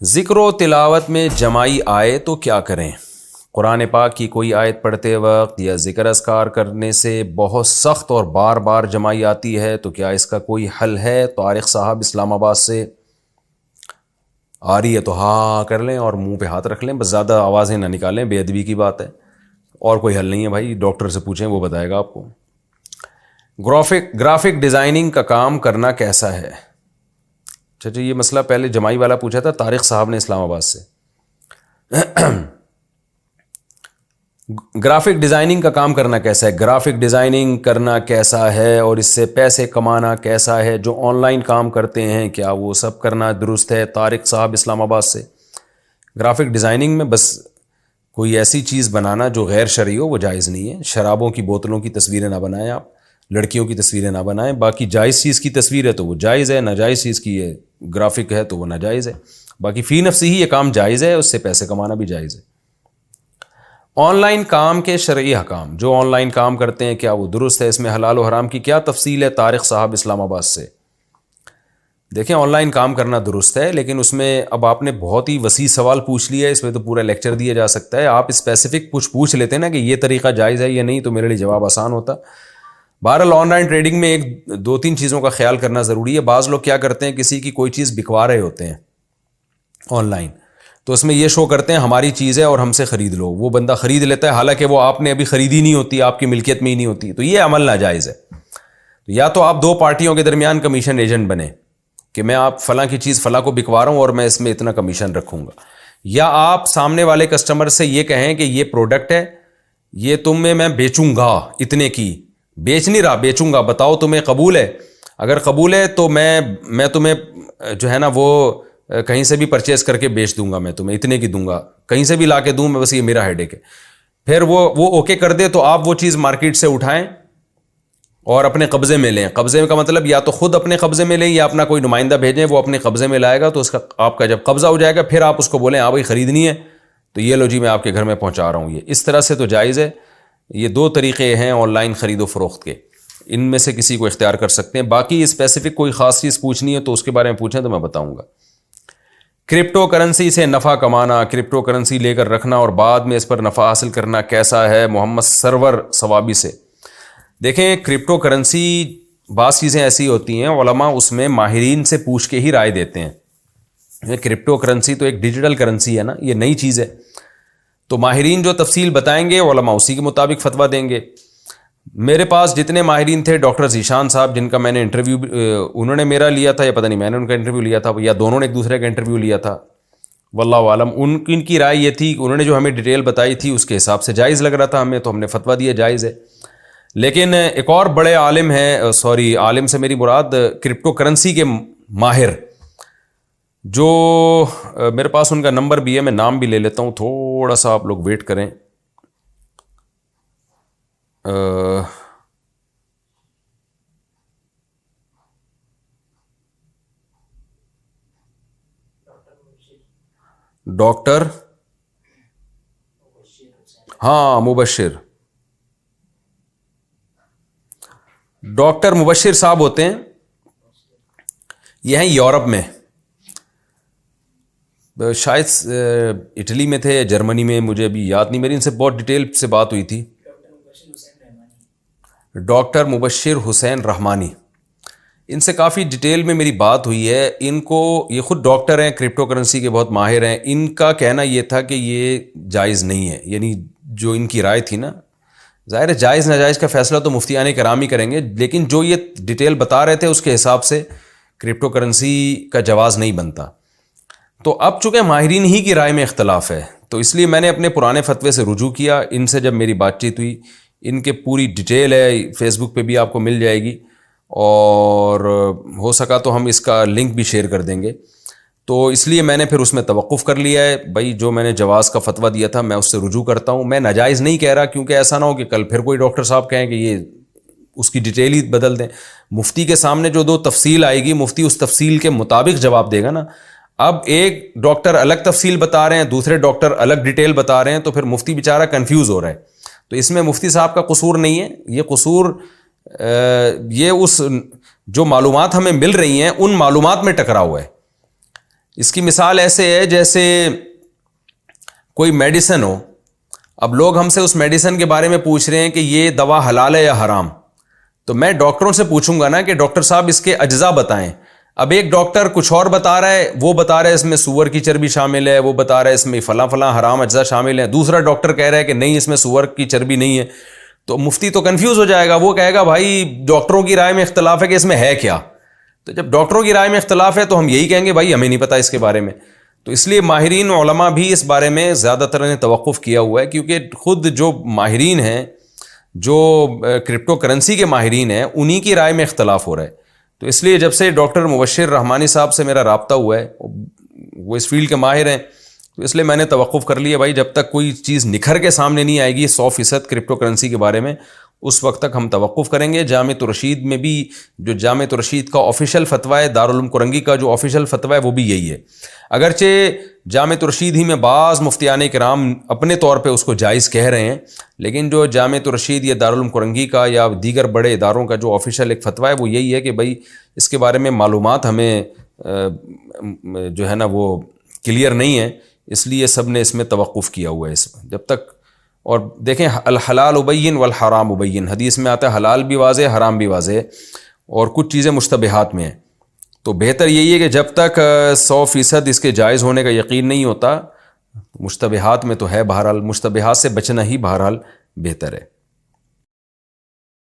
ذکر و تلاوت میں جمائی آئے تو کیا کریں؟ قرآن پاک کی کوئی آیت پڑھتے وقت یا ذکر اذکار کرنے سے بہت سخت اور بار بار جمائی آتی ہے تو کیا اس کا کوئی حل ہے؟ طارق صاحب اسلام آباد سے. آ رہی ہے تو ہاں کر لیں اور منہ پہ ہاتھ رکھ لیں، بس زیادہ آوازیں نہ نکالیں، بے ادبی کی بات ہے. اور کوئی حل نہیں ہے بھائی، ڈاکٹر سے پوچھیں، وہ بتائے گا آپ کو. گرافک ڈیزائننگ کا کام کرنا کیسا ہے؟ اچھا یہ مسئلہ پہلے جمائی والا پوچھا تھا طارق صاحب نے اسلام آباد سے. گرافک ڈیزائننگ کا کام کرنا کیسا ہے؟ گرافک ڈیزائننگ کرنا کیسا ہے اور اس سے پیسے کمانا کیسا ہے؟ جو آن لائن کام کرتے ہیں کیا وہ سب کرنا درست ہے؟ طارق صاحب اسلام آباد سے. گرافک ڈیزائننگ میں بس کوئی ایسی چیز بنانا جو غیر شرعی ہو وہ جائز نہیں ہے. شرابوں کی بوتلوں کی تصویریں نہ بنائیں، آپ لڑکیوں کی تصویریں نہ بنائیں. باقی جائز چیز کی تصویر ہے تو وہ جائز ہے، ناجائز چیز کی ہے گرافک ہے تو وہ ناجائز ہے. باقی فی نفسی ہی یہ کام جائز ہے، اس سے پیسے کمانا بھی جائز ہے. آن لائن کام کے شرعی حکام، جو آن لائن کام کرتے ہیں کیا وہ درست ہے؟ اس میں حلال و حرام کی کیا تفصیل ہے؟ طارق صاحب اسلام آباد سے. دیکھیں آن لائن کام کرنا درست ہے، لیکن اس میں اب آپ نے بہت ہی وسیع سوال پوچھ لیا ہے، اس میں تو پورا لیکچر دیا جا سکتا ہے. آپ اسپیسیفک کچھ پوچھ لیتے ہیں نا کہ یہ طریقہ جائز ہے یا نہیں، تو میرے لیے جواب آسان ہوتا. بہرحال آن لائن ٹریڈنگ میں ایک دو تین چیزوں کا خیال کرنا ضروری ہے. بعض لوگ کیا کرتے ہیں، کسی کی کوئی چیز بکوا رہے ہوتے ہیں آن لائن، تو اس میں یہ شو کرتے ہیں ہماری چیز ہے اور ہم سے خرید لو. وہ بندہ خرید لیتا ہے حالانکہ وہ آپ نے ابھی خریدی نہیں ہوتی، آپ کی ملکیت میں ہی نہیں ہوتی. تو یہ عمل ناجائز ہے. یا تو آپ دو پارٹیوں کے درمیان کمیشن ایجنٹ بنے کہ میں آپ فلاں کی چیز فلاں کو بکوا رہا ہوں اور میں اس میں اتنا کمیشن رکھوں گا. یا آپ سامنے والے کسٹمر سے یہ کہیں کہ یہ پروڈکٹ ہے، یہ تم میں بیچوں گا اتنے کی. بیچ نہیں رہا، بیچوں گا، بتاؤ تمہیں قبول ہے؟ اگر قبول ہے تو میں تمہیں جو ہے نا وہ کہیں سے بھی پرچیز کر کے بیچ دوں گا، میں تمہیں اتنے کی دوں گا، کہیں سے بھی لا کے دوں میں، بس یہ میرا ہیڈیک ہے. پھر وہ اوکے کر دے تو آپ وہ چیز مارکیٹ سے اٹھائیں اور اپنے قبضے میں لیں. قبضے کا مطلب یا تو خود اپنے قبضے میں لیں یا اپنا کوئی نمائندہ بھیجیں، وہ اپنے قبضے میں لائے گا. تو اس کا آپ کا جب قبضہ ہو جائے گا پھر آپ اس کو بولیں ہاں بھائی خریدنی ہے تو یہ لو جی میں آپ کے گھر میں پہنچا رہا ہوں. یہ اس طرح سے تو جائز ہے. یہ دو طریقے ہیں آن لائن خرید و فروخت کے، ان میں سے کسی کو اختیار کر سکتے ہیں. باقی اسپیسیفک کوئی خاص چیز پوچھنی ہے تو اس کے بارے میں پوچھیں تو میں بتاؤں گا. کرپٹو کرنسی سے نفع کمانا، کرپٹو کرنسی لے کر رکھنا اور بعد میں اس پر نفع حاصل کرنا کیسا ہے؟ محمد سرور ثوابی سے. دیکھیں کرپٹو کرنسی بعض چیزیں ایسی ہوتی ہیں علماء اس میں ماہرین سے پوچھ کے ہی رائے دیتے ہیں. کرپٹو کرنسی تو ایک ڈیجیٹل کرنسی ہے نا، یہ نئی چیز ہے، تو ماہرین جو تفصیل بتائیں گے علماء اسی کے مطابق فتویٰ دیں گے. میرے پاس جتنے ماہرین تھے، ڈاکٹر ذیشان صاحب جن کا میں نے انٹرویو انہوں نے میرا لیا تھا یا پتہ نہیں میں نے ان کا انٹرویو لیا تھا یا دونوں نے ایک دوسرے کا انٹرویو لیا تھا، واللہ عالم. ان کی رائے یہ تھی، انہوں نے جو ہمیں ڈیٹیل بتائی تھی اس کے حساب سے جائز لگ رہا تھا ہمیں، تو ہم نے فتویٰ دیا جائز ہے. لیکن ایک اور بڑے عالم ہیں، عالم سے میری مراد کرپٹو کرنسی کے ماہر، جو میرے پاس ان کا نمبر بھی ہے، میں نام بھی لے لیتا ہوں، تھوڑا سا آپ لوگ ویٹ کریں. ڈاکٹر ہاں مبشر، ڈاکٹر مبشر صاحب ہوتے ہیں، یہ ہیں یورپ میں، شاید اٹلی میں تھے یا جرمنی میں، مجھے ابھی یاد نہیں. میری ان سے بہت ڈیٹیل سے بات ہوئی تھی. ڈاکٹر مبشر حسین رحمانی، ان سے کافی ڈیٹیل میں میری بات ہوئی ہے. ان کو یہ خود ڈاکٹر ہیں، کرپٹو کرنسی کے بہت ماہر ہیں. ان کا کہنا یہ تھا کہ یہ جائز نہیں ہے، یعنی جو ان کی رائے تھی نا، ظاہر ہے جائز ناجائز کا فیصلہ تو مفتیان کرام ہی کریں گے، لیکن جو یہ ڈیٹیل بتا رہے تھے اس کے حساب سے کرپٹو کرنسی کا جواز نہیں بنتا. تو اب چونکہ ماہرین ہی کی رائے میں اختلاف ہے تو اس لیے میں نے اپنے پرانے فتوے سے رجوع کیا. ان سے جب میری بات چیت ہوئی، ان کے پوری ڈیٹیل ہے، فیس بک پہ بھی آپ کو مل جائے گی، اور ہو سکا تو ہم اس کا لنک بھی شیئر کر دیں گے. تو اس لیے میں نے پھر اس میں توقف کر لیا ہے. بھائی جو میں نے جواز کا فتویٰ دیا تھا میں اس سے رجوع کرتا ہوں، میں ناجائز نہیں کہہ رہا، کیونکہ ایسا نہ ہو کہ کل پھر کوئی ڈاکٹر صاحب کہیں کہ یہ اس کی ڈیٹیل ہی بدل دیں. مفتی کے سامنے جو دو تفصیل آئے گی، مفتی اس تفصیل کے مطابق جواب دے گا نا. اب ایک ڈاکٹر الگ تفصیل بتا رہے ہیں، دوسرے ڈاکٹر الگ ڈیٹیل بتا رہے ہیں، تو پھر مفتی بیچارہ کنفیوز ہو رہا ہے. تو اس میں مفتی صاحب کا قصور نہیں ہے، یہ قصور یہ اس جو معلومات ہمیں مل رہی ہیں ان معلومات میں ٹکرا ہوا ہے. اس کی مثال ایسے ہے جیسے کوئی میڈیسن ہو. اب لوگ ہم سے اس میڈیسن کے بارے میں پوچھ رہے ہیں کہ یہ دوا حلال ہے یا حرام. تو میں ڈاکٹروں سے پوچھوں گا نا کہ ڈاکٹر صاحب اس کے اجزاء بتائیں. اب ایک ڈاکٹر کچھ اور بتا رہا ہے, وہ بتا رہا ہے اس میں سور کی چربی شامل ہے, وہ بتا رہا ہے اس میں فلاں فلاں حرام اجزاء شامل ہیں. دوسرا ڈاکٹر کہہ رہا ہے کہ نہیں اس میں سور کی چربی نہیں ہے. تو مفتی تو کنفیوز ہو جائے گا, وہ کہے گا بھائی ڈاکٹروں کی رائے میں اختلاف ہے کہ اس میں ہے کیا. تو جب ڈاکٹروں کی رائے میں اختلاف ہے تو ہم یہی کہیں گے بھائی ہمیں نہیں پتہ اس کے بارے میں. تو اس لیے ماہرین علماء بھی اس بارے میں زیادہ تر نے توقف کیا ہوا ہے, کیونکہ خود جو ماہرین ہیں, جو کرپٹو کرنسی کے ماہرین ہیں, انہی کی رائے میں اختلاف ہو رہا ہے. تو اس لیے جب سے ڈاکٹر مبشر رحمانی صاحب سے میرا رابطہ ہوا ہے, وہ اس فیلڈ کے ماہر ہیں, تو اس لیے میں نے توقف کر لیا بھائی جب تک کوئی چیز نکھر کے سامنے نہیں آئے گی 100% کرپٹو کرنسی کے بارے میں, اس وقت تک ہم توقف کریں گے. جامعۃ الرشید میں بھی جو جامعۃ الرشید کا آفیشیل فتویٰ ہے, دارالعلوم کرنگی کا جو آفیشیل فتویٰ ہے وہ بھی یہی ہے. اگرچہ جامعۃ الرشید ہی میں بعض مفتیان کرام اپنے طور پہ اس کو جائز کہہ رہے ہیں, لیکن جو جامعۃ الرشید یا دارالعلوم کرنگی کا یا دیگر بڑے اداروں کا جو آفیشیل ایک فتویٰ ہے وہ یہی ہے کہ بھائی اس کے بارے میں معلومات ہمیں جو ہے نا وہ کلیئر نہیں ہے, اس لیے سب نے اس میں توقف کیا ہوا ہے اس میں جب تک. اور دیکھیں الحلال ابین والحرام ابین, حدیث میں آتا ہے حلال بھی واضح حرام بھی واضح, اور کچھ چیزیں مشتبہات میں ہیں. تو بہتر یہی ہے کہ جب تک 100% اس کے جائز ہونے کا یقین نہیں ہوتا, مشتبہات میں تو ہے, بہرحال مشتبہات سے بچنا ہی بہرحال بہتر ہے.